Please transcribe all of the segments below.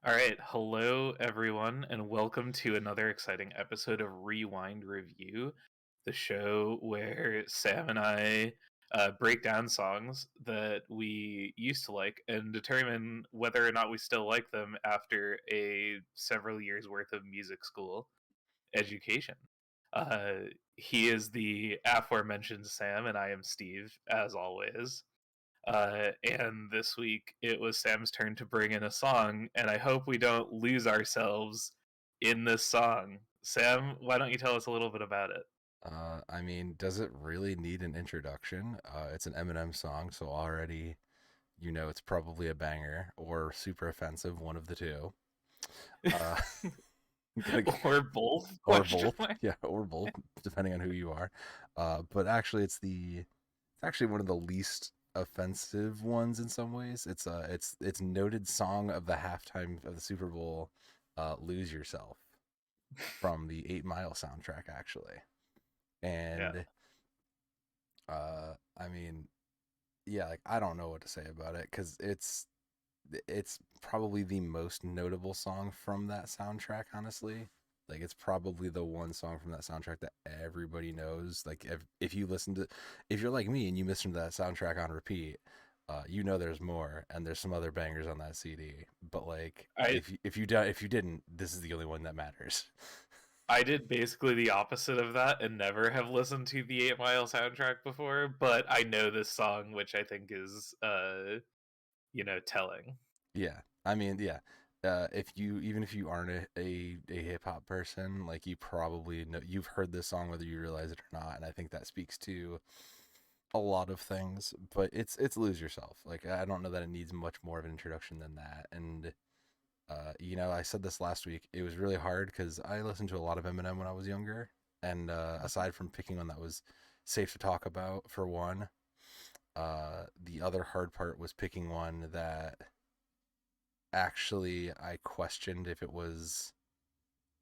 All right, hello everyone, and welcome to another exciting episode of Rewind Review, the show where Sam and I break down songs that we used to like and determine whether or not we still like them after a several years worth of music school education. Uh, he is the aforementioned Sam, and I am Steve, as always. And this week it was Sam's turn to bring in a song, and I hope we don't lose ourselves in this song. Sam, why don't you tell us a little bit about it? Does it really need an introduction? It's an Eminem song, so already you know it's probably a banger or super offensive, one of the two. Uh, gonna, Or both? or Question both, mark. yeah, or both, depending on who you are. But actually, it's actually one of the least offensive ones in some ways. It's noted song of the halftime of the Super Bowl, "Lose Yourself" from the 8 Mile soundtrack, actually, Yeah. and I mean yeah, like I don't know what to say about it because it's probably the most notable song from that soundtrack. Honestly, like it's probably the one song from that soundtrack that everybody knows. Like if you listen to, if you're like me and you listen to that soundtrack on repeat, you know there's more and there's some other bangers on that CD. But like I if you didn't, this is the only one that matters. I did basically the opposite of that and never have listened to the 8 Mile soundtrack before, but I know this song, which I think is telling. Yeah, yeah. If you even if you aren't a hip hop person, like you probably know you've heard this song whether you realize it or not, and I think that speaks to a lot of things. But it's lose yourself. Like I don't know that it needs much more of an introduction than that. And I said this last week. It was really hard because I listened to a lot of Eminem when I was younger, and aside from picking one that was safe to talk about for one, the other hard part was picking one that actually I questioned if it was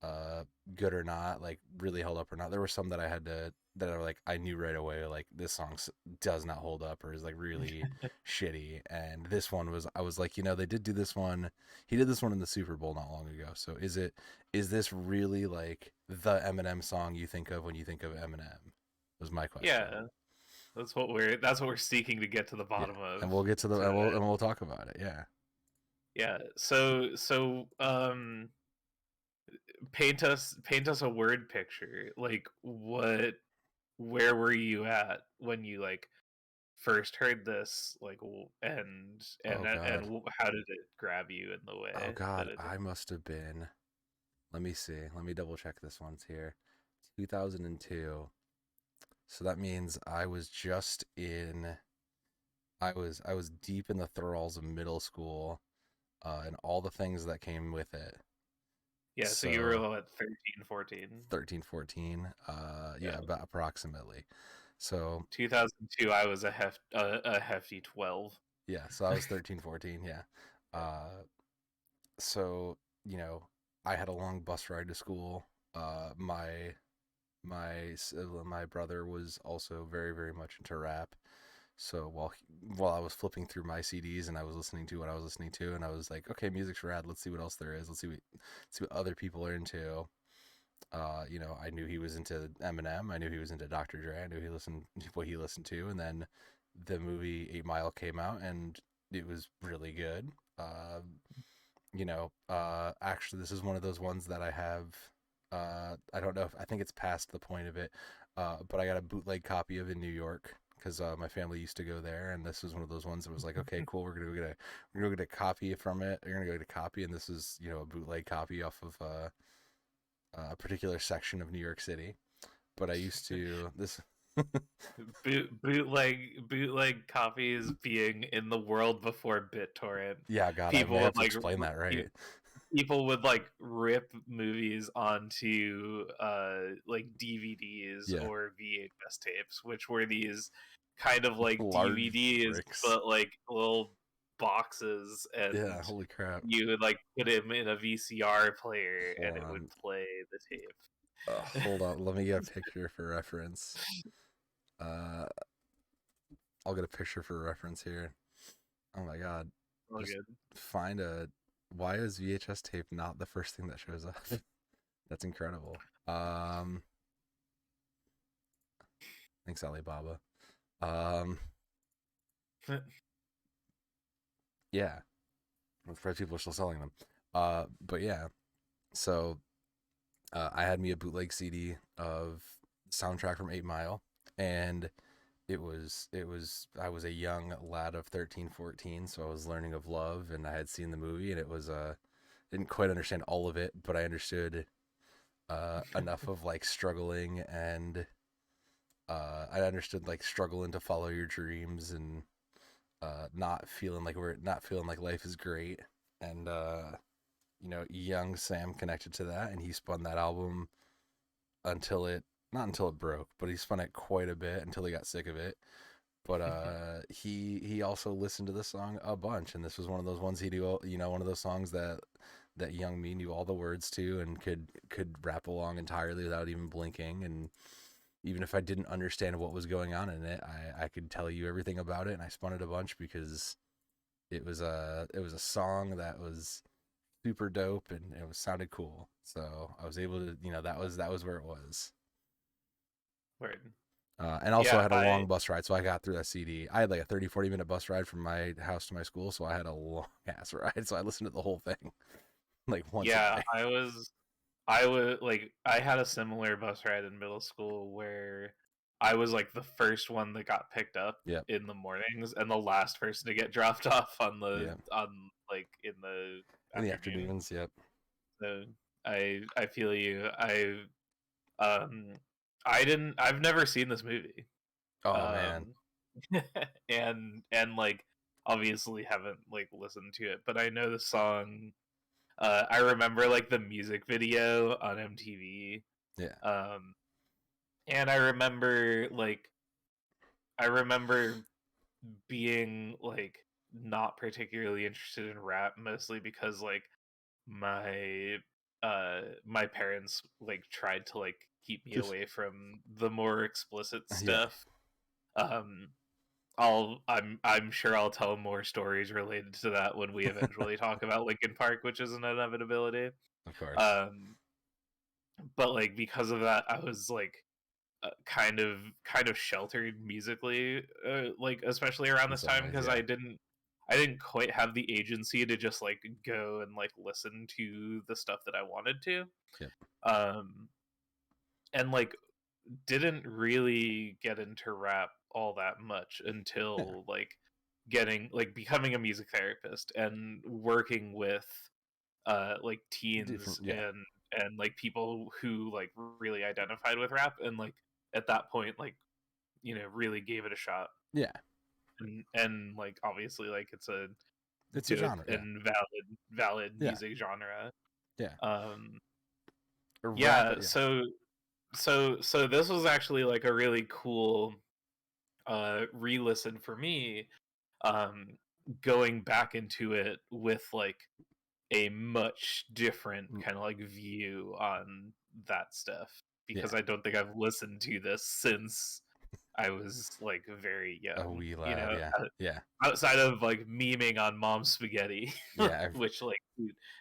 uh good or not, like really held up or not. There were some that I had to that I like I knew right away like this song does not hold up or is like really shitty. And this one was I was like, they did do this one. He did this one in the Super Bowl not long ago. So is this really like the Eminem song you think of when you think of Eminem? Was my question. Yeah, that's what we're seeking to get to the Yeah. bottom of And we'll get to the today. and we'll talk about it. Yeah. Yeah. So paint us a word picture. Like where were you at when you like first heard this Oh God. how did it grab you in the Oh way that God, it did? I must have been. Let me see. Let me double check this one's here. 2002. So that means I was deep in the thralls of middle school, and all the things that came with it. Yeah, so you were So at 13, 14. 13, 14. Yeah, Yeah. about approximately. So 2002 I was a hefty 12. yeah, so I was 13, 14. Yeah. Uh, so you know, I had a long bus ride to school. My brother was also very very much into rap. So while I was flipping through my CDs and I was listening to what I was listening to, and I was like, okay, music's rad. Let's see what else there is. Let's see what other people are into. I knew he was into Eminem. I knew he was into Dr. Dre. I knew he listened what he listened to, and then the movie 8 Mile came out, and it was really good. Actually, this is one of those ones that I have. I don't know if I think it's past the point of it, but I got a bootleg copy of in New York because my family used to go there, and this was one of those ones that was like, okay, cool, we're gonna go get a copy from it. We're gonna go get a copy, and this is a bootleg copy off of a particular section of New York City. But I used to this. Bootleg copies being in the world before BitTorrent. Yeah, God, I may People would have to explain that right. people would like rip movies onto like DVDs Yeah, or VHS tapes, which were these kind of like large DVDs bricks. but like little boxes, Yeah, and holy crap. you would like put them in a VCR player and Hold it would on. play the tape. Hold on. Let me get a picture for reference. Uh, I'll get a picture for reference here. Oh my god. All Just good. find a. Why is VHS tape not the first thing that shows up? That's incredible. Thanks, Alibaba. Um, yeah, I'm surprised people are still selling them. But yeah, so I had me a bootleg CD of soundtrack from 8 Mile, and I was a young lad of 13, 14, so I was learning of love, and I had seen the movie, and it was didn't quite understand all of it, but I understood enough of like struggling, and I understood like struggling to follow your dreams, and not feeling like life is great, and young Sam connected to that, and he spun that album until it not until it broke, but he spun it quite a bit until he got sick of it. But he also listened to this song a bunch, and this was one of those ones he knew, one of those songs that young me knew all the words to and could rap along entirely without even blinking. And even if I didn't understand what was going on in it, I could tell you everything about it, and I spun it a bunch because it was a song that was super dope, and it was sounded cool. So I was able to, that was where it was. Word. And also I Yeah, had a I long bus ride, so I got through that CD. I had like a 30, 40 minute bus ride from my house to my school, so I had a long ass ride. So I listened to the whole thing like once a yeah, day. I was like I had a similar bus ride in middle school where I was like the first one that got picked up Yep. in the mornings and the last person to get dropped off Yep. on like in the In the afternoon. afternoons. Yep. So I feel you. Um I've never seen this movie. Oh man. Um and like obviously haven't like listened to it, but I know the song. I remember like the music video on MTV. Yeah. Um and I remember being like not particularly interested in rap, mostly because like my parents like tried to like keep me Just away from the more explicit yeah. stuff. um I'm sure I'll tell more stories related to that when we eventually talk about Linkin Park, which is an inevitability. Of course. um but like because of that I was like kind of sheltered musically, like especially around In this some time ways, because yeah. I didn't quite have the agency to just like go and like listen to the stuff that I wanted to. Yep. um and like didn't really get into rap all that much Yeah. until like getting like becoming a music therapist and working with like Different. teens Yeah. and like people who like really identified with rap, and like at that point like really gave it a shot. Yeah. And like obviously like it's a It's a dope genre. Yeah. and valid Yeah. music genre. Yeah. um Rap. yeah, Yeah. so this was actually like a really cool re-listen for me, um going back into it with like a much different Mm, kind of like view on that stuff, yeah. because I don't think I've listened to this since I was like very A young, wee lad. Yeah. Yeah. outside of like memeing on Mom's Spaghetti, Yeah. which like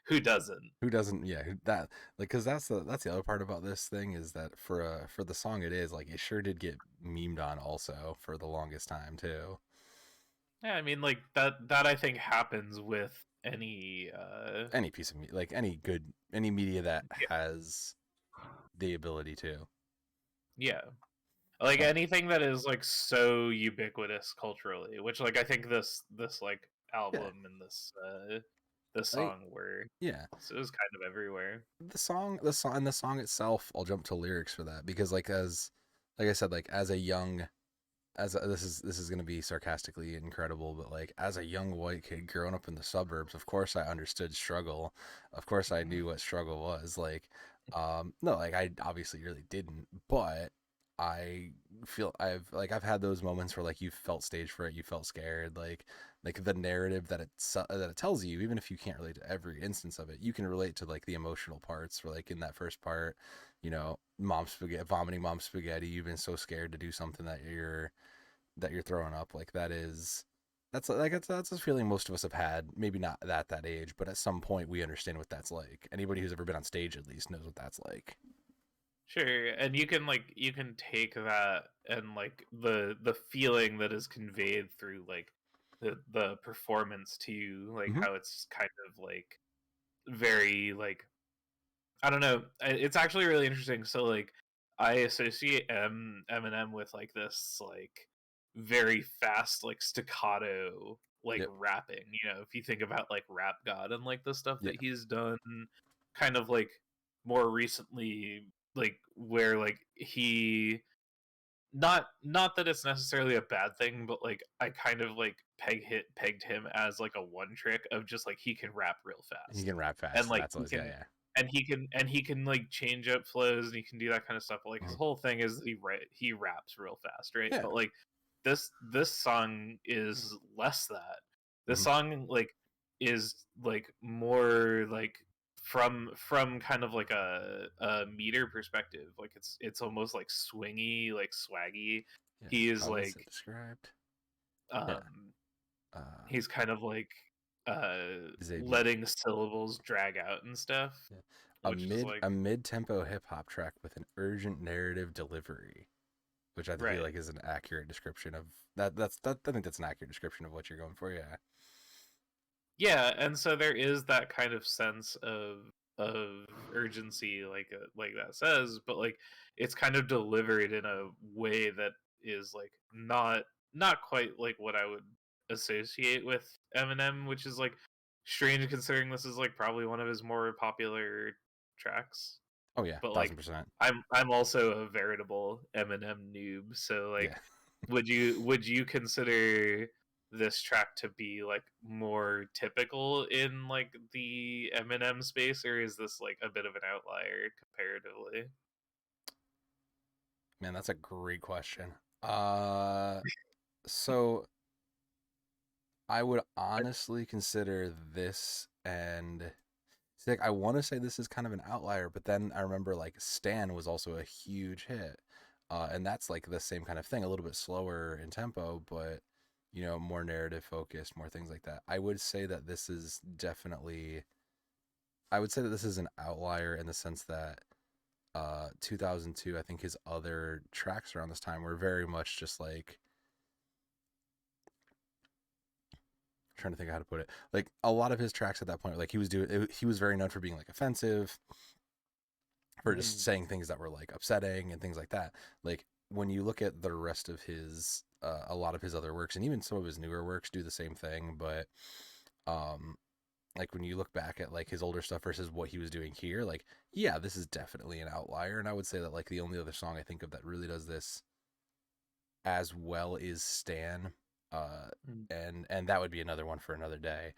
who doesn't? Who doesn't? Yeah, that like because that's the other part about this thing is that for the song it is like it sure did get memed on also for the longest time too. Yeah, I mean like that I think happens with any Any piece of like any media that has the ability to. yeah, like Uh, anything that is like so ubiquitous culturally, which like I think this like yeah, album and this I song were, yeah. so it was kind of everywhere. The song itself. I'll jump to lyrics for that because like I said, like as a young this is going to be sarcastically incredible, but like as a young white kid growing up in the suburbs, of course I understood struggle. Of course I knew what struggle was. Like no, like I obviously really didn't, but I feel I've had those moments where like you felt stage fright, you felt scared, like the narrative that it tells you, even if you can't relate to every instance of it, you can relate to like the emotional parts. Where like in that first part, mom spaghetti, vomiting mom spaghetti, you've been so scared to do something that you're throwing up, like that is, that's a feeling most of us have had. Maybe not at that age, but at some point we understand what that's like. Anybody who's ever been on stage at least knows what that's like. Sure, and you can take that and like the feeling that is conveyed through like the performance to like Hmm. how it's kind of like very like I don't know. It's actually really interesting. So like I associate Eminem with like this like very fast like staccato like Yep. rapping. You know, if you think about like Rap God and like the stuff Yeah. that he's done kind of like more recently like where like he not that it's necessarily a bad thing, but like I kind of like pegged him as like a one trick of just like he can rap real He fast. can rap And fast, and like that's he always yeah, can yeah. and he can like change up flows and he can do that kind of stuff. But like his Mhm. whole thing is he raps real fast, right? Yeah. But like this song is less that. This Hmm. song like is like more like from kind of like a meter perspective. Like it's almost like swingy, like swaggy. Yeah. He is How is like it described? Yeah. um Uh, he's kind of like is a letting syllables drag out and stuff, yeah. which is like A mid tempo hip hop track with an urgent narrative delivery, which I feel right. like is an accurate description of that. I think that's an accurate description of what you're going for. Yeah. Yeah, and so there is that kind of sense of urgency like that says, but like it's kind of delivered in a way that is like not quite like what I would associate with Eminem, which is like strange considering this is like probably one of his more popular tracks. Oh yeah, But like 1000%. I'm also a veritable Eminem noob, so like Yeah. would you consider this track to be like more typical in like the Eminem space, or is this like a bit of an outlier comparatively? Man, that's a great question. Uh, so I would honestly consider this and see, like I want to say this is kind of an outlier, but then I remember like Stan was also a huge hit. And that's like the same kind of thing, a little bit slower in tempo, but more narrative focused, more things like that. I would say that this is an outlier in the sense that 2002, I think his other tracks around this time were very much just like trying to think how to put it. Like a lot of his tracks at that point, like he was very known for being like offensive, for just Mm, saying things that were like upsetting and things like that. Like when you look at the rest of his, a lot of his other works, and even some of his newer works do the same thing. But um, like when you look back at like his older stuff versus what he was doing here, like yeah, this is definitely an outlier. And I would say that like the only other song I think of that really does this as well is Stan. Uh, mm, and that would be another one for another day.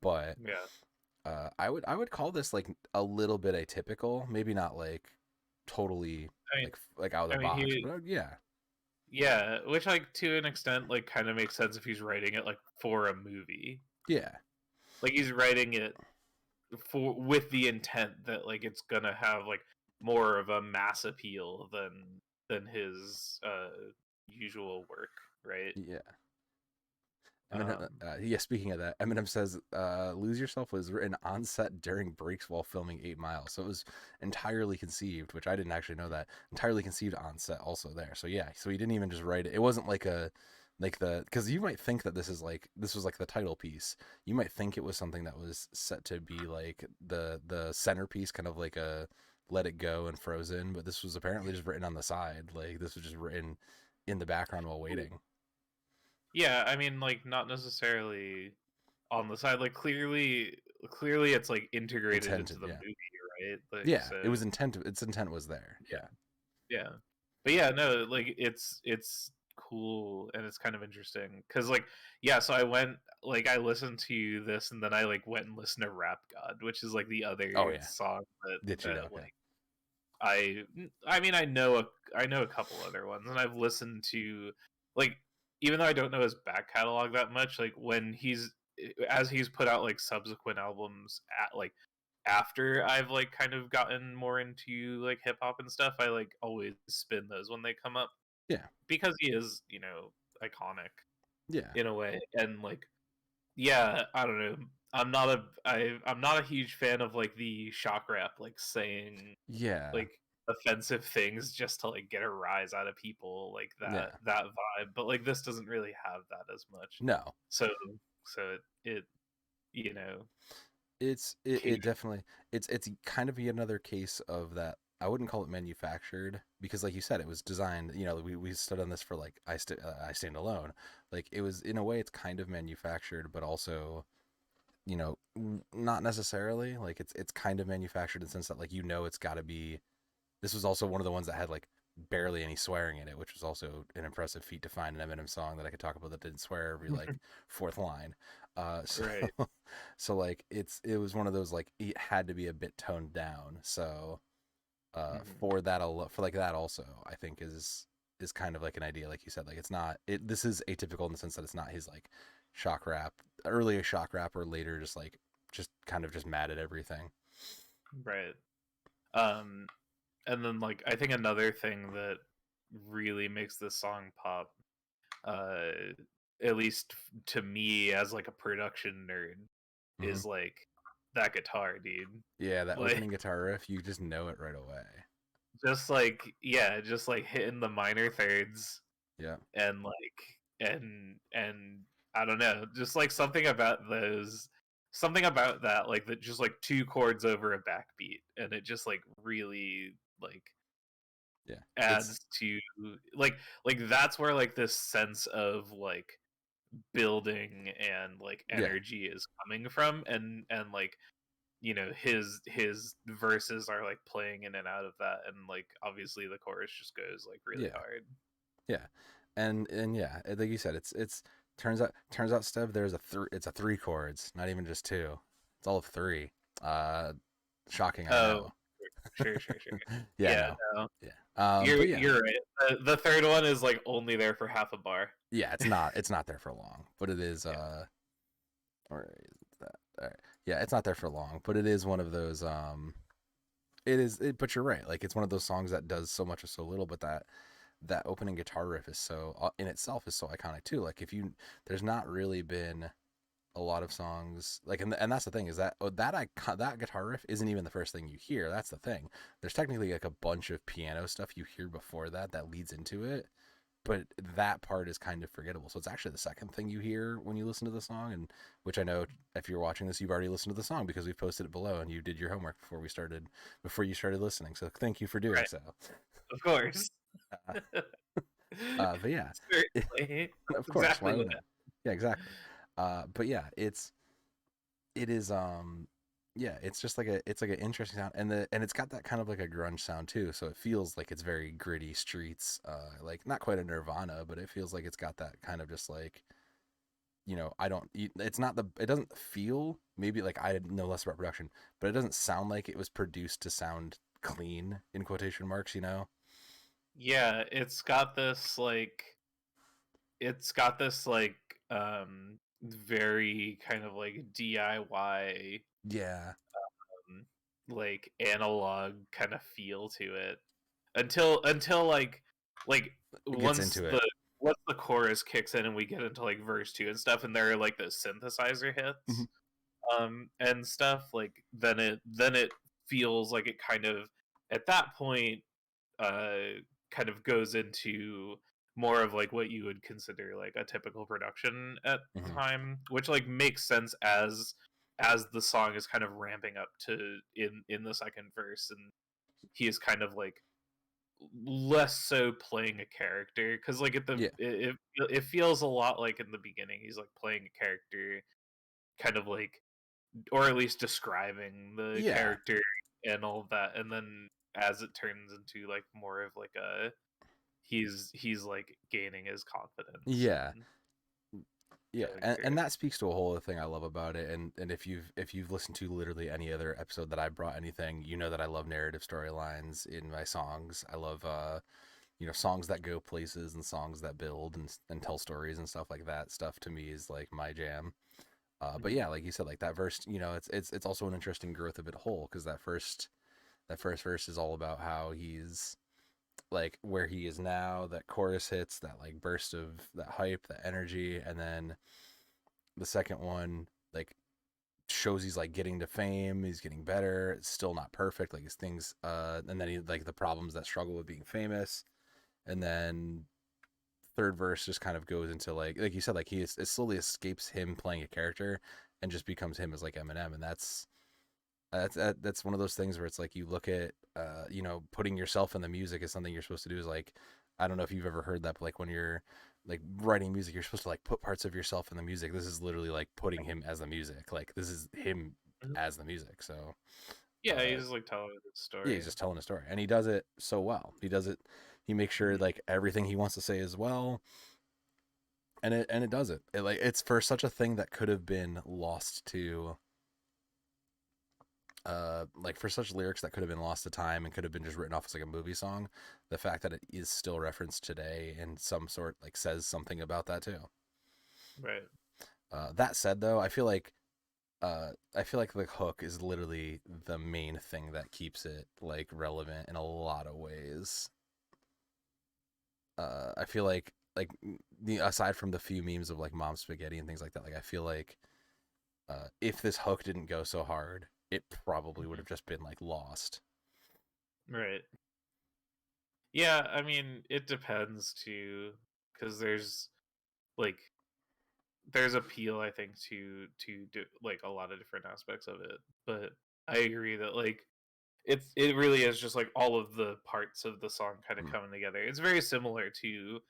But yeah. I would call this like a little bit atypical, maybe not like totally I mean like out of I the mean box, he but yeah, yeah, which like to an extent like kind of makes sense if he's writing it like for a movie. yeah, Like he's writing it for with the intent that like it's gonna have like more of a mass appeal than his usual work, right? yeah. Eminem, Um, yeah. Speaking of that, Eminem says, "Lose Yourself" was written on set during breaks while filming 8 Mile, so it was entirely conceived, which I didn't actually know that. Entirely conceived on set, also there. So yeah, so he didn't even just write it. It wasn't like because you might think that this was like the title piece. You might think it was something that was set to be like the centerpiece, kind of like a Let It Go and Frozen, but this was apparently just written on the side. Like this was just written in the background while waiting. yeah, I mean, like not necessarily on the side. Like clearly, it's like integrated into Intended, the yeah. movie, right? Like Yeah, it so, was intent. Its intent was there. yeah, Yeah. yeah. But yeah, no, like it's cool and it's kind of interesting because like yeah, so I went like I listened to this and then I like went and listened to Rap God, which is like the Oh other yeah. song that Did you know? Yeah. like I mean I know a couple other ones and I've listened to like even though I don't know his back catalog that much like when he's as he's put out like subsequent albums at like after I've like kind of gotten more into like hip hop and stuff I like always spin those when they come up Yeah. because he is iconic. Yeah. in a way. And like, yeah, I don't know. I'm not a huge fan of like the shock rap, like saying Yeah. like offensive things just to like get a rise out of people, like Yeah. that vibe. But like this doesn't really have that as much. No. So it you know It caters. definitely it's kind of yet another case of that. I wouldn't call it manufactured because, like you said, it was designed. You know, we stood on this for like I stand alone. Like it was in a way, it's kind of manufactured, but also not necessarily. Like it's kind of manufactured in the sense that like it's got to be. This was also one of the ones that had like barely any swearing in it, which was also an impressive feat to find an Eminem song that I could talk about that didn't swear every like fourth line. So Right. so like it was one of those like it had to be a bit toned down. So Mhm. for that for like that also I think is kind of like an idea like you said like it's not it this is atypical in the sense that it's not his like shock rap earlier shock rap or later just like just kind of just mad at everything. Right. Um and then like I think another thing that really makes this song pop, uh at least to me as like a production nerd, Hmm. is like that guitar, dude. Yeah, that Like opening guitar riff you just know it right away. just like yeah, just like hitting the minor thirds Yeah. and like and I don't know, just like something about that, like that, just like two chords over a backbeat, and it just like really like Yeah. It's adds to like that's where like this sense of like building and like yeah. energy is coming from, and like his verses are like playing in and out of that, and like obviously the chorus just goes like really Yeah. hard. Yeah. And yeah, like you said it's turns out Steb there's it's a three chords, not even just two. It's all of three. Uh Shocking, I Oh, know. sure. Yeah, Yeah, no. no, Yeah. you're But yeah. you're right. The third one is like only there for half a bar. Yeah, it's not there for long, but it is Yeah. or is that all right. Yeah, it's not there for long, but it is one of those it is but you're right. Like it's one of those songs that does so much with so little, but that opening guitar riff is so in itself is so iconic too. Like if you there's not really been a lot of songs like and that's the thing is that that guitar riff isn't even the first thing you hear. That's the thing. There's technically like a bunch of piano stuff you hear before that leads into it, but that part is kind of forgettable. So it's actually the second thing you hear when you listen to the song, and which I know if you're watching this, you've already listened to the song because we've posted it below and you did your homework before you started listening. So thank you for doing Right. so. Of course. Uh, but yeah, Certainly. of That's course, exactly why what wouldn't it? Yeah, exactly. But yeah, it is yeah, it's just like it's like an interesting sound and it's got that kind of like a grunge sound too, so it feels like it's very gritty streets, like not quite a Nirvana, but it feels like it's got that kind of just like I don't it's not the it doesn't feel maybe like I know less about production, but it doesn't sound like it was produced to sound clean in quotation marks, Yeah, it's got this like very kind of like DIY, Yeah, um, like analog kind of feel to it, until like it gets once into it. the chorus kicks in and we get into like verse 2 and stuff, and there are like those synthesizer Mhm. hits and stuff, like then it feels like it kind of at that point kind of goes into more of like what you would consider like a typical production at the Mhm. time, which like makes sense as the song is kind of ramping up to in the second verse, and he is kind of like less so playing a character, because like at the Yeah, it feels a lot like in the beginning he's like playing a character, kind of like, or at least describing the yeah, character and all of that, and then as it turns into like more of like a he's like gaining his confidence yeah. and Yeah, going and through. that speaks to a whole other thing I love about it. And if you've listened to literally any other episode that I brought anything, you know that I love narrative storylines in my songs. I love songs that go places and songs that build and tell stories and stuff like that. Stuff to me is like my jam. But Mhm. yeah, like you said, like that verse, it's also an interesting growth of it whole because that first verse is all about how he's like where he is now, that chorus hits, that like burst of that hype, that energy, and then the second one like shows he's like getting to fame, he's getting better, it's still not perfect, like his things, and then he like the problems that struggle with being famous, and then third verse just kind of goes into like you said, like it slowly escapes him playing a character and just becomes him as like Eminem, and that's one of those things where it's like you look at putting yourself in the music is something you're supposed to do. Is like, I don't know if you've ever heard that, but like when you're like writing music, you're supposed to like put parts of yourself in the music. This is literally like putting him as the music. Like this is him Mhm. as the music. So Yeah, uh he's like telling a yeah, story. he's just telling a story, and he does it so well. He makes sure Mhm. like everything he wants to say as well, and it does it. It like it's for such a thing that could have been lost to like for such lyrics that could have been lost to time and could have been just written off as like a movie song, the fact that it is still referenced today in some sort like says something about that too. Right. That said though, I feel like the hook is literally the main thing that keeps it like relevant in a lot of ways. I feel like the aside from the few memes of like mom spaghetti and things like that, like I feel like if this hook didn't go so hard, it probably would Mhm. have just been like lost. Right. Yeah, I mean, it depends too, because like there's appeal, I think, to do like a lot of different aspects of it. But I agree that like it really is just like all of the parts of the song kind of Mm. coming together. It's very similar to,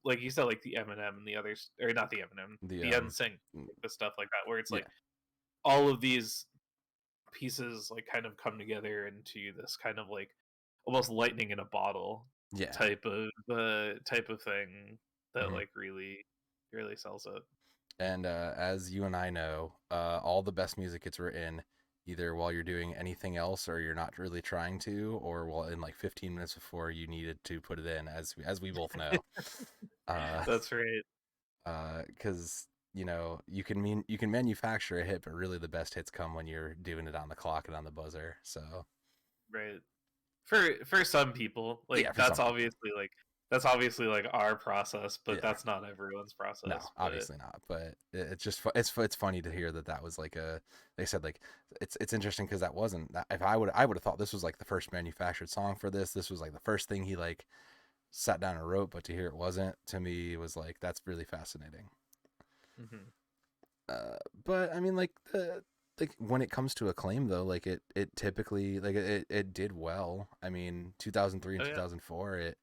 like you said, like the Eminem and the others, or not the Eminem, The the NSYNC, mm, like the stuff like that, where it's yeah, like all of these pieces like kind of come together into this kind of like almost lightning in a bottle yeah. type of thing that Mhm. like really sells it. And as you and I know, all the best music gets written either while you're doing anything else or you're not really trying to, or while in like 15 minutes before you needed to put it in, as we both know. Uh, That's right. because you can manufacture a hit, but really the best hits come when you're doing it on the clock and on the buzzer. So Right. For some people, yeah, like for some people. that's obviously like our process, but Yeah. that's not everyone's No, process. But obviously not. But it's just it's funny to hear that that was like a they said like it's interesting because that wasn't that if I would have thought this was like the first manufactured song for this. This was like the first thing he like sat down and wrote, but to hear it wasn't to me was like that's really fascinating. mhm. But I mean like when it comes to acclaim though, like it typically like it did well. I mean 2003 and Oh yeah. 2004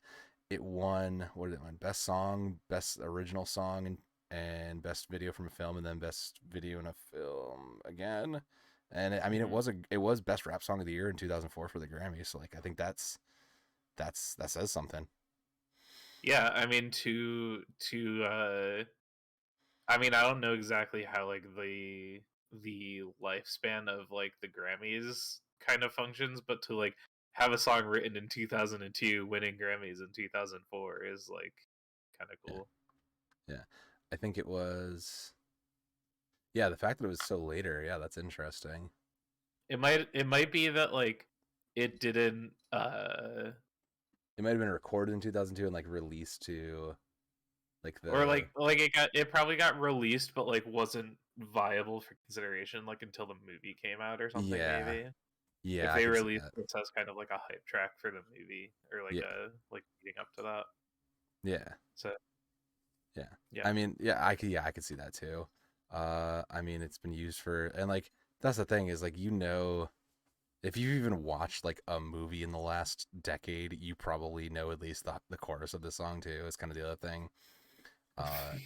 it won what did it win? Best song, best original song, and best video from a film, and then best video in a film again. And I mean, Hmm. it was best rap song of the year in 2004 for the Grammys. So like, I think that says something. Yeah, I mean to I mean I don't know exactly how like the lifespan of like the Grammys kind of functions, but to like have a song written in 2002 winning Grammys in 2004 is like kind of Yeah, cool. yeah. I think it was. Yeah, the fact that it was so later. Yeah, that's interesting. It might be that like it didn't It might have been recorded in 2002 and like released to like or the like it probably got released but like wasn't viable for consideration like until the movie came out or something yeah maybe. If yeah I they can see released that. this as kind of like a hype track for the movie or like Yeah a like leading up to that. yeah So Yeah. yeah. I mean, yeah, I could see that too. I mean, it's been used for and like that's the thing is like if you even watched like a movie in the last decade, you probably know at least the chorus of the song too. It's kind of the other thing. Uh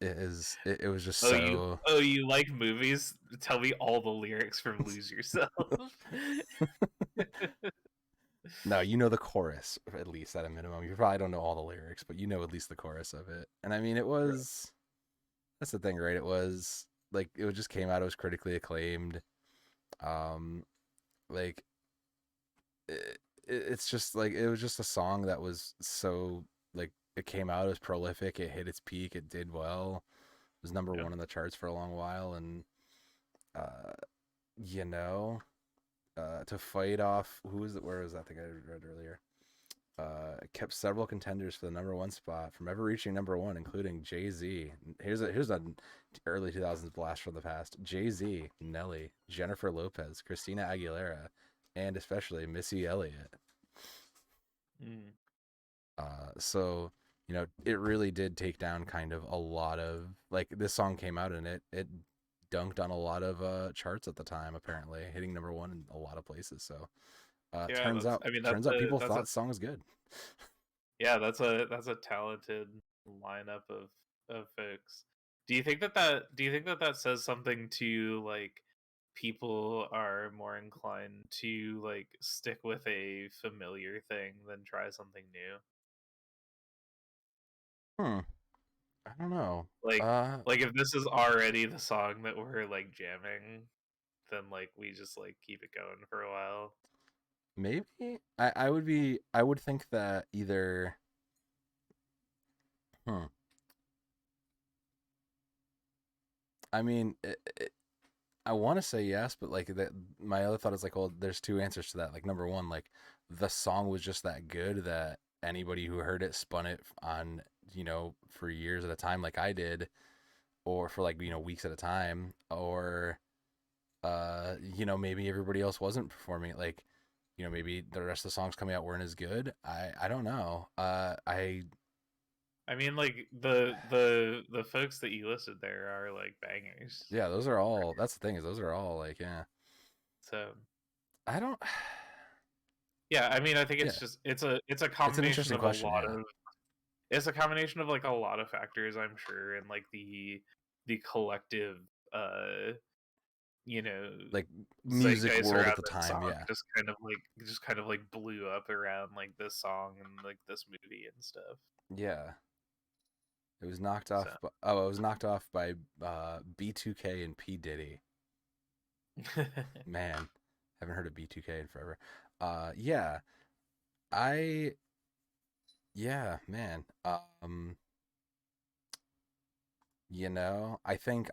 it was just Oh you so oh you like movies? Tell me all the lyrics from Lose Yourself. no, you know the chorus at least at a minimum. You probably don't know all the lyrics, but you know at least the chorus of it. And I mean, it Right. was that's the thing, right? It was like it just came out. It was critically acclaimed. Um, like it's just like it was just a song that was so like it came out as prolific. It hit its peak. It did well. It was number Yeah. one on the charts for a long while, and uh, you know, to fight off who was it? Where was that thing I read earlier? kept several contenders for the number one spot from ever reaching number one, including Jay-Z. Here's a early 2000s blast from the past. Jay-Z, Nelly, Jennifer Lopez, Christina Aguilera, and especially Missy Elliott. Mm. So it really did take down kind of a lot of, like, this song came out and it dunked on a lot of charts at the time, apparently hitting number one in a lot of places. So Yeah, turns that's out I mean turns out people that's thought a the song was good. yeah, that's a talented lineup of folks. Do you think that that says something to like people are more inclined to like stick with a familiar thing than try something new? Hmm. I don't know. Like Uh, like if this is already the song that we're like jamming, then like we just like keep it going for a while. maybe I would think that either. Hmm. I mean, I want to say yes, but like that, my other thought is like, well, there's two answers to that. Like, number one, like the song was just that good that anybody who heard it spun it on, for years at a time, like I did, or for like weeks at a time, or maybe everybody else wasn't performing it. Like, maybe the rest of the songs coming out weren't as good. I don't know. I I mean like the folks that you listed there are like bangers. Yeah, those are all. That's the thing, is those are all like, yeah. So I don't. yeah, I mean, I think Yeah, it's a it's an combination interesting of a question. lot Yeah, of it's a combination of like a lot of factors, I'm sure, and like the collective uh you know like music zeitgeist world around at the that time. song Yeah, just kind of like blew up around like this song and like this movie and stuff. yeah. It was knocked So off. Oh, it was knocked off by B2K and P Diddy. Man, haven't heard of B2K in forever. Yeah, I yeah, man.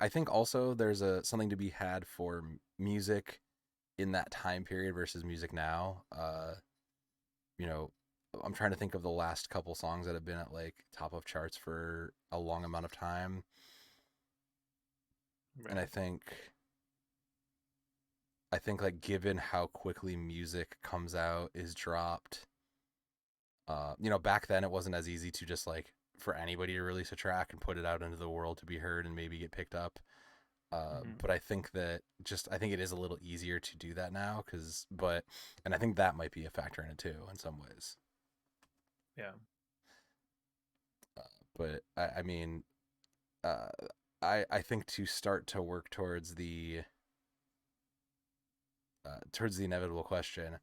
I think also there's a something to be had for music in that time period versus music now. You know, I'm trying to think of the last couple songs that have been at like top of charts for a long amount of time, and I right. think like, given how quickly music comes out, is dropped. Back then it wasn't as easy to just like for anybody to release a track and put it out into the world to be heard and maybe get picked up. Hmm. But I think that I think it is a little easier to do that now, and I think that might be a factor in it too in some ways. Yeah. But I mean, uh, I think to start to work towards the inevitable question,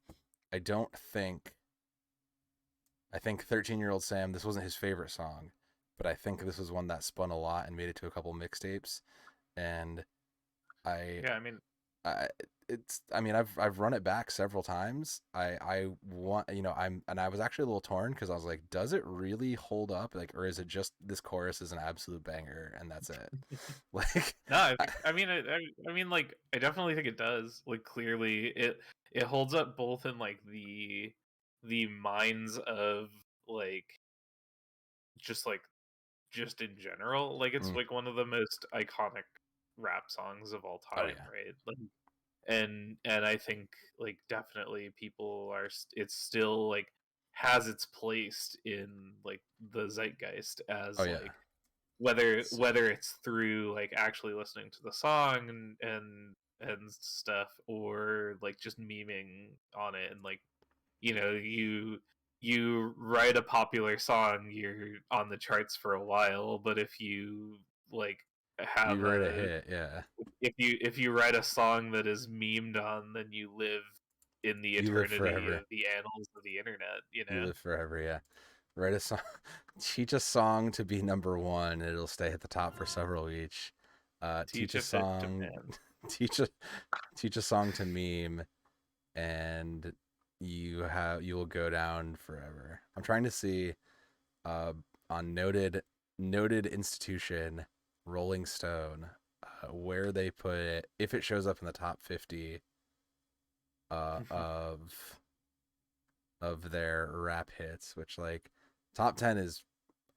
I don't think I think 13-year-old Sam, this wasn't his favorite song, but I think this was one that spun a lot and made it to a couple mixtapes. And I, Yeah, I mean, I, I mean, I've run it back several times. I want, and I was actually a little torn because I was like, does it really hold up? Like, or is it just this chorus is an absolute banger and that's it? Like, no, I think I mean like I definitely think it does. Like clearly it holds up both in like the minds of like just like just in general. Like it's mm, like one of the most iconic rap songs of all oh time, yeah, right? Like and I think like definitely people are it's still like has its place in like the zeitgeist oh as yeah, like it's, whether it's through like actually listening to the song and stuff or like just memeing on it and like you write a popular song, you're on the charts for a while, but if you like have you write a a hit, yeah, if you write a song that is memed on, then you live in the you live eternity forever. of the annals of the internet, you You know? live forever, yeah. Write a song, teach a song to be number one. It'll stay at the top for several each. Teach Teach a a fish to song, man. teach a teach a song to meme, and you will go down forever. I'm trying to see uh on noted institution Rolling Stone, where they put it, if it shows up in the top 50 of of their rap hits, which like top 10 is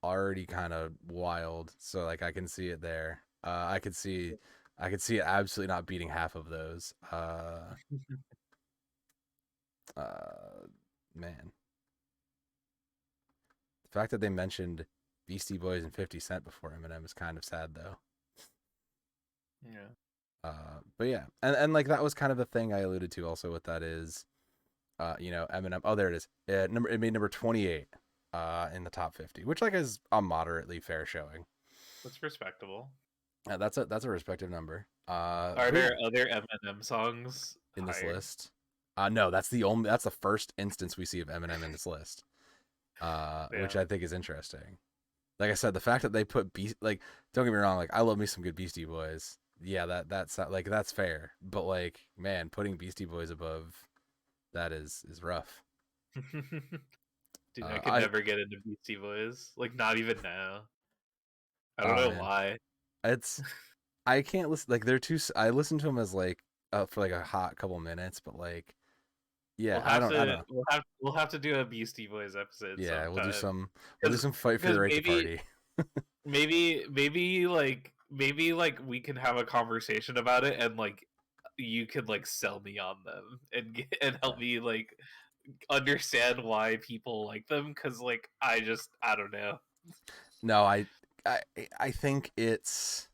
already kind of wild. So like I can see it there. I could see it absolutely not beating half of those. Uh, Man, the fact that they mentioned Beastie Boys and 50 Cent before Eminem is kind of sad though. Yeah. But yeah, and like that was kind of the thing I alluded to also with that is, you know, Eminem. Oh, there it is. It made number 28, in the top 50, which like is a moderately fair showing. That's respectable. That's a respective number. Are But yeah, there other Eminem songs in this higher? list, no, that's the first instance we see of Eminem in this list, Yeah. which I think is interesting. Like I said, the fact that they put like, don't get me wrong, like I love me some good Beastie Boys. Yeah, that's like that's fair. But like, man, putting Beastie Boys above that is rough. Dude, I could I never get into Beastie Boys. Like, not even now. I don't Oh know man, why. it's I can't listen, like they're too. I listen to them as like, for like a hot couple minutes, but like, yeah, I don't know. We'll have to do a Beastie Boys episode Yeah, sometime. we'll do some fight for Because your right to maybe party. maybe like we can have a conversation about it, and like you could like sell me on them and and Yeah. help me like understand why people like them, because like I don't know. No, I I think it's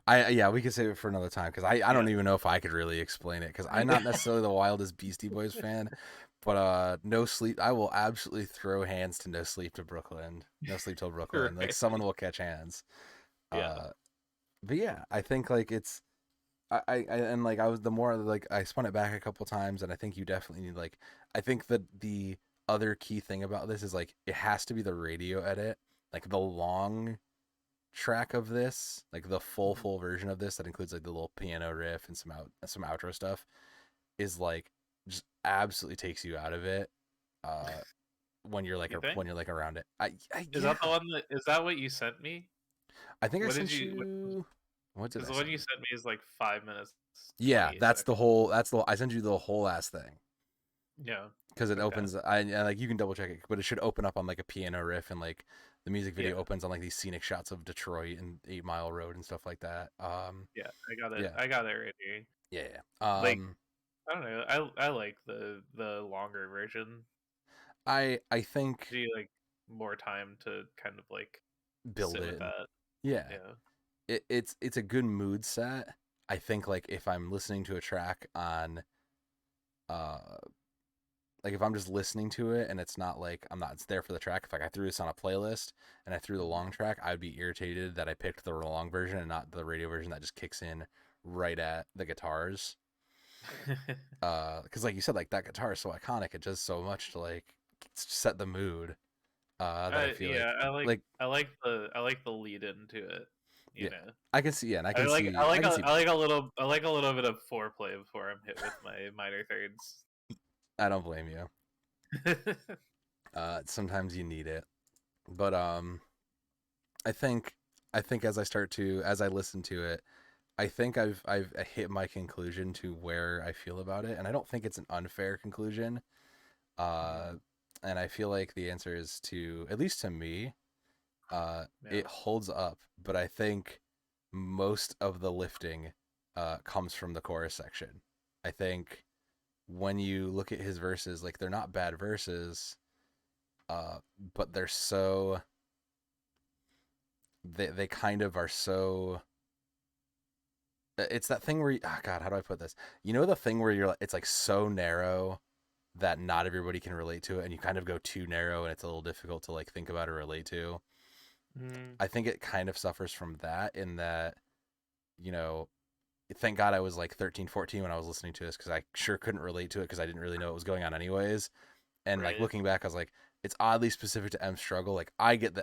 I yeah, we could save it for another time because I Yeah. don't even know if I could really explain it because I'm not necessarily the wildest Beastie Boys fan, but No Sleep, I will absolutely throw hands to No Sleep to Brooklyn, No Sleep till Brooklyn. Like Right. someone will catch hands. Yeah. Uh, but yeah, I think like it's and like I was the more like I spun it back a couple times and I think you definitely need like I think that the other key thing about this is like it has to be the radio edit, like the long track of this, like the Mhm. full version of this that includes like the little piano riff and some outro stuff is like just absolutely takes you out of it, uh You think? when you're like around it. Is Yeah, that the one that is that what you sent me? I think I What did sent you? you, what did Because I the one send you you? sent me is like 5 minutes Yeah, 28 seconds. I sent you the whole ass thing Yeah. because it Okay. opens. I like you can double check it, but it should open up on like a piano riff and like the music video Yeah. opens on like these scenic shots of Detroit and 8 Mile Road and stuff like that. Yeah. I got it. Yeah, I got it right here. yeah. Like I don't know. I like the longer version. I think Do you like more time to kind of like build sit with it. that? Yeah, Yeah. it's a good mood set. I think like if I'm listening to a track on, uh like if I'm just listening to it and it's not like I'm not it's there for the track. If like I threw this on a playlist and I threw the long track, I'd be irritated that I picked the long version and not the radio version that just kicks in right at the guitars. Mhm. Because like you said, like that guitar is so iconic. It does so much to like set the mood. That I feel Yeah, like I like the lead into it. You yeah, know, I can see. Yeah, and I can see both. I like a little bit of foreplay before I'm hit with my minor thirds. I don't blame you. Sometimes you need it, but I think as I listen to it, I think I've hit my conclusion to where I feel about it, and I don't think it's an unfair conclusion. Uh, Mhm. and I feel like the answer is to, at least to me, Yeah. it holds up, but I think most of the lifting comes from the chorus section. I think when you look at his verses, like they're not bad verses, uh, but they're so they kind of are so. It's that thing where God, how do I put this? You know the thing where you're like, it's like so narrow that not everybody can relate to it, and you kind of go too narrow, and it's a little difficult to like think about or relate to. Mm, I think it kind of suffers from that in that, you know, thank God I was like 13, 14 when I was listening to this because I sure couldn't relate to it because I didn't really know what was going on anyways. And like right. looking back, I was like, it's oddly specific to M's struggle. Like I get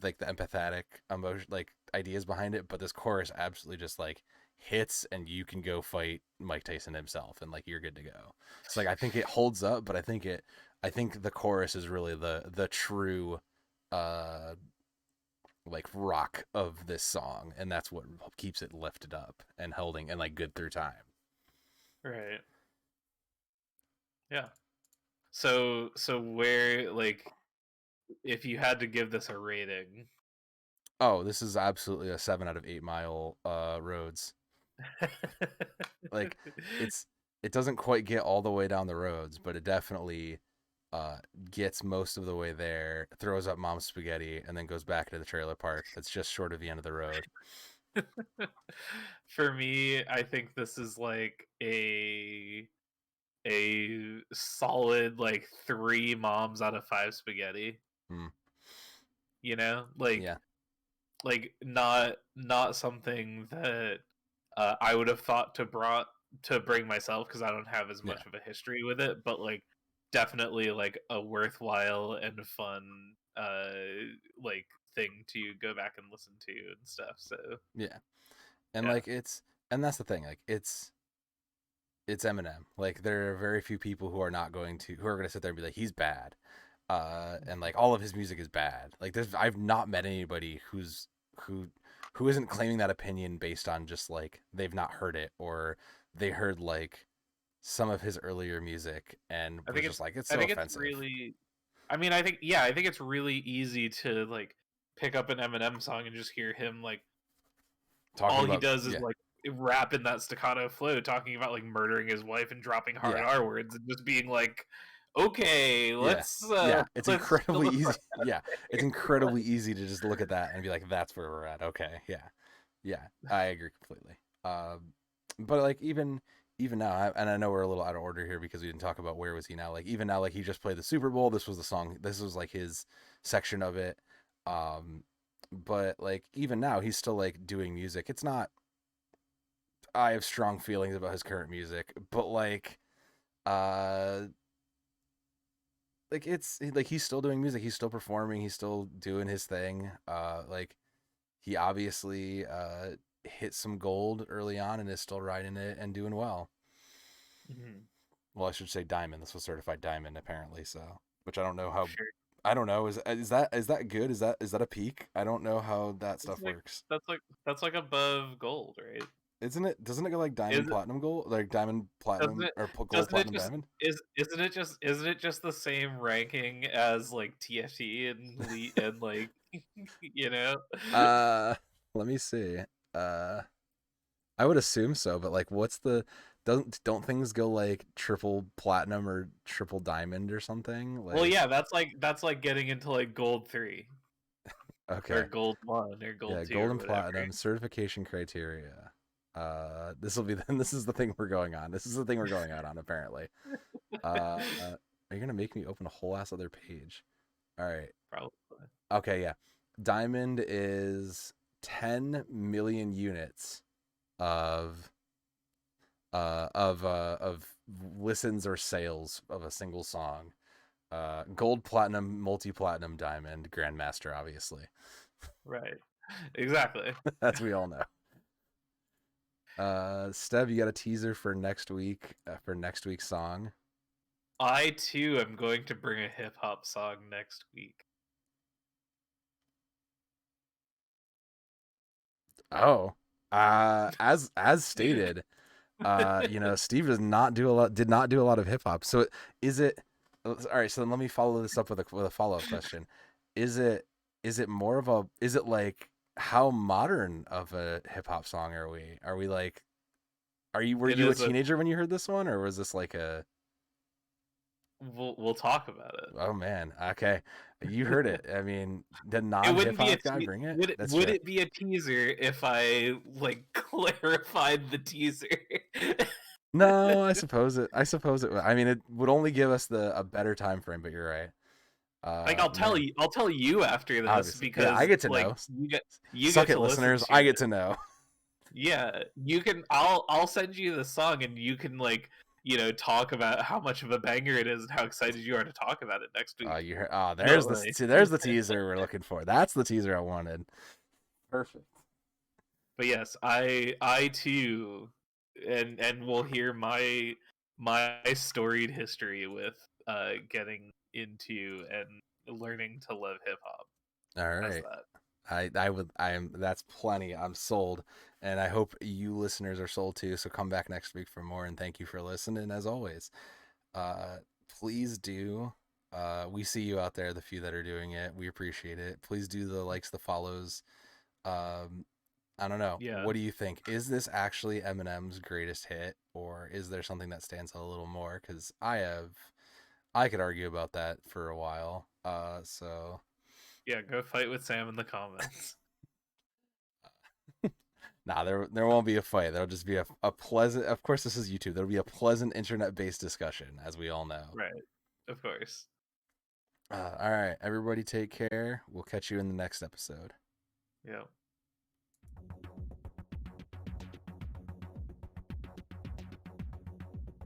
like the empathetic emotion, like ideas behind it, but this chorus absolutely just like hits, and you can go fight Mike Tyson himself, and like you're good to go. So like I think it holds up, but I think the chorus is really the true, uh like rock of this song, and that's what keeps it lifted up and holding and like good through time. Right. Yeah. So where, like, if you had to give this a rating? Oh, this is absolutely a 7 out of 8 mile roads. Like it's it doesn't quite get all the way down the roads, but it definitely uh gets most of the way there, throws up mom's spaghetti, and then goes back to the trailer park that's just short of the end of the road. For me, I think this is like a solid like 3 moms out of 5 spaghetti. Hmm. You know, Yeah. like not something that I would have thought to bring myself because I don't have as Yeah. much of a history with it, but like definitely like a worthwhile and fun like thing to go back and listen to and stuff. So Yeah. And yeah. like and that's the thing, like it's Eminem. Like there are very few people who are going to sit there and be like he's bad. And like all of his music is bad. Like I've not met anybody who who isn't claiming that opinion based on just like they've not heard it, or they heard like some of his earlier music and I was think just it's like it's I so think it's offensive. really I mean, I think yeah, I think it's really easy to like pick up an Eminem song and just hear him like Talking all he about does is yeah, like rap in that staccato flow, talking about like murdering his wife and dropping hard yeah, R words and just being like, okay, yeah, let's yeah. It's let's chill incredibly the fuck easy. out Yeah, it's here. incredibly easy to just look at that and be like, that's where we're at. Okay, yeah, yeah. I agree completely. But like even now, and I know we're a little out of order here because we didn't talk about where was he now. Like even now, like he just played the Super Bowl. This was the song. This was like his section of it. Um, but like even now, he's still like doing music. It's not. I have strong feelings about his current music, but uh, like it's like he's still doing music. He's still performing. He's still doing his thing. Like he obviously hit some gold early on and is still riding it and doing well. Mhm. Well, I should say diamond. This was certified diamond apparently. So, which I don't know how. Sure. I don't know. Is that good? Is that a peak? I don't know how that It's stuff like works. that's like above gold, right? Isn't it? Doesn't it go like Is diamond, it platinum, gold, like diamond, doesn't platinum, it or gold, doesn't it platinum, just diamond? isn't it just the same ranking as like TFT and and like you know? Uh, Let me see. Uh, I would assume so, but like, what's the? Don't things go like triple platinum or triple diamond or something? Well, Like, yeah, that's like getting into like gold 3 or okay, gold 1 or gold yeah, 2 gold or and whatever. platinum certification criteria. This will be this is the thing we're going on. This is the thing we're going out on apparently. Are you gonna make me open a whole ass other page? All right. Probably. Okay, yeah. Diamond is 10 million units of of listens or sales of a single song. Gold, platinum, multi platinum, diamond, grandmaster, obviously. Right. Exactly. That's we all know. Stev, you got a teaser for next week's song. I too am going to bring a hip hop song next week. Oh, as stated, you know, Steve did not do a lot of hip hop. So is it all right? So then let me follow this up with a follow up question. Is it more of a is it like how modern of a hip hop song are we? Are we like were It you a is a teenager when you heard this one, or was this like a we'll talk about oh man, okay, you it. heard it? I mean, the It non hip wouldn't be a hop guy bring it. That's would true. it be a teaser if I like clarified the teaser? No, I suppose it. I mean, it would only give us the a better time frame. But you're right. Like Man, I'll tell you after this obviously, yeah. I because get to like know. you Suck get it, to listen listeners. to I get it. to know. Yeah, you can I'll send you the song and you can like, talk about how much of a banger it is and how excited you are to talk about it next week. But There's like there's the teaser we're looking for. That's the teaser I wanted. Perfect. but yes, I too and will hear my storied history with getting into and learning to love hip hop All as right. that. I am that's plenty. I'm sold. And I hope you listeners are sold too. So come back next week for more and thank you for listening as always. Uh please do. We see you out there, the few that are doing it. We appreciate it. Please do the likes, the follows. Um, I don't know. Yeah. What do you think? Is this actually Eminem's greatest hit, or is there something that stands out a little more? Because I could argue about that for a while. So Yeah, go fight with Sam in the comments. nah, there won't be a fight. There'll just be a pleasant. Of course, this is YouTube. There'll be a pleasant internet based discussion, as we all know. Right. Of course. All right, everybody, take care. We'll catch you in the next episode. Yeah.